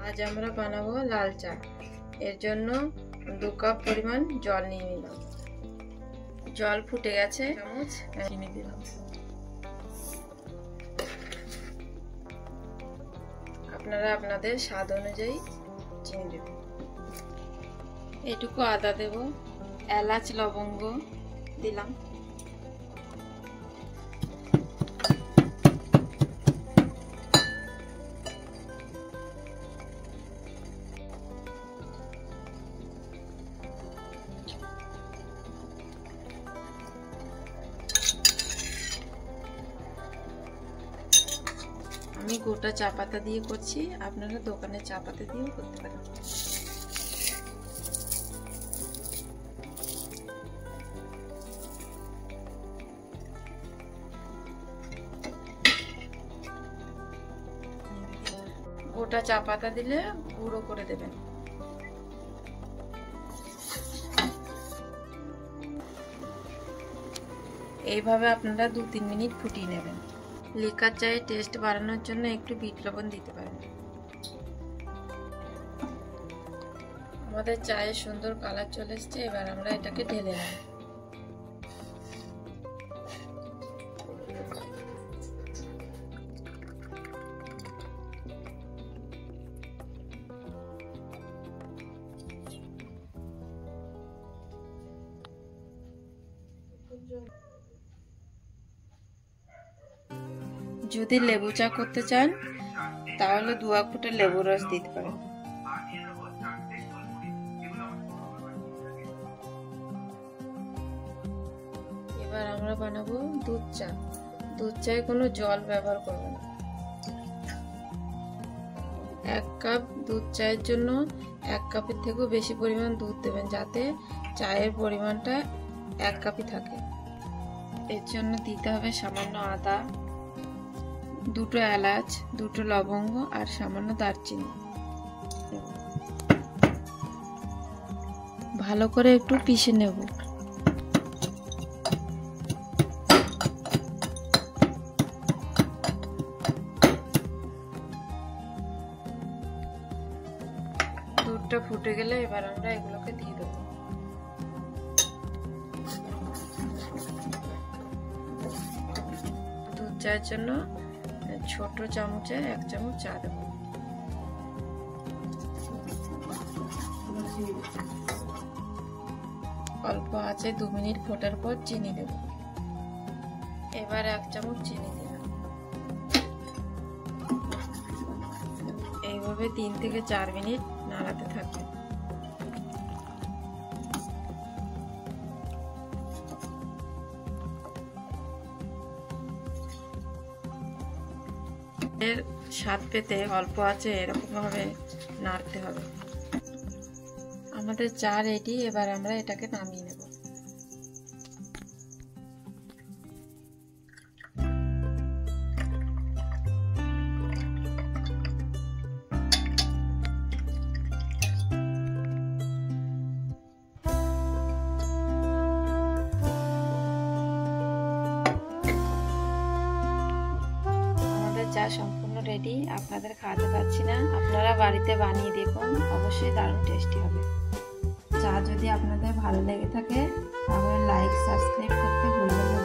আজ আমরা বানাবো লাল চা। এর জন্য 2 কাপ পরিমাণ জল নিয়ে নিলাম। জল ফুটে গেছে, চামচ চিনি দিলাম। আপনারা আপনাদের স্বাদ অনুযায়ী চিনি দেবেন। এটুকু আদা দেব, এলাচ লবঙ্গ দিলাম। আমি গোটা চা পাতা দিয়ে করছি, আপনারা দোকানের চা পাতা দিয়েও করতে পারেন। গোটা চা পাতা দিলে গুঁড়ো করে দেবেন। এইভাবে আপনারা 2-3 মিনিট ফুটিয়ে নেবেন। লিকার চায়ের টেস্ট বাড়ানোর জন্য একটু বিট লবণ দিতে পারেন। আমাদের চায়ের সুন্দর কালার চলে এসেছে, এবার আমরা এটাকে ঢেলে নেব। যদি লেবু চা করতে চান তাহলে 2 ফুটা লেবুর রস দিতে পারেন। এবার আমরা বানাবো দুধ চা। দুধ চায়ে কোনো জল ব্যবহার করব না। 1 কাপ দুধ চায়ের জন্য 1 কাপের থেকেও বেশি পরিমাণ দুধ দেবেন, যাতে চায়ের পরিমাণটা 1 কাপই থাকে। এর জন্য দিতে হবে সামান্য আদা, 2 এলাচ, 2 লবঙ্গ আর সামান্য দারচিনি। ভালো করে একটু পিষে নেব। দুধটা ফুটে গেলে এবার আমরা এগুলোকে দিয়ে দেবো। দুধ চায়ের জন্য ছোট চামচে 1 চামচ চা দেব। অল্প আঁচে 2 মিনিট ফোটার পর চিনি দেব। এবার 1 চামচ চিনি দিলাম। এইভাবে 3 থেকে 4 মিনিট নাড়াতে থাকবে। এর স্বাদ পেতে অল্প আছে এরকম ভাবে নাড়তে হবে। আমাদের চা রেডি, এবার আমরা এটাকে নামিয়ে নেব। চা সম্পূর্ণ রেডি। আপনাদের খাওয়াতে পারছি না, আপনারা বাড়িতে বানিয়ে দেখুন, অবশ্যই দারুণ টেস্টি হবে। চা যদি আপনাদের ভালো লেগে থাকে তাহলে লাইক সাবস্ক্রাইব করতে ভুলবেন না।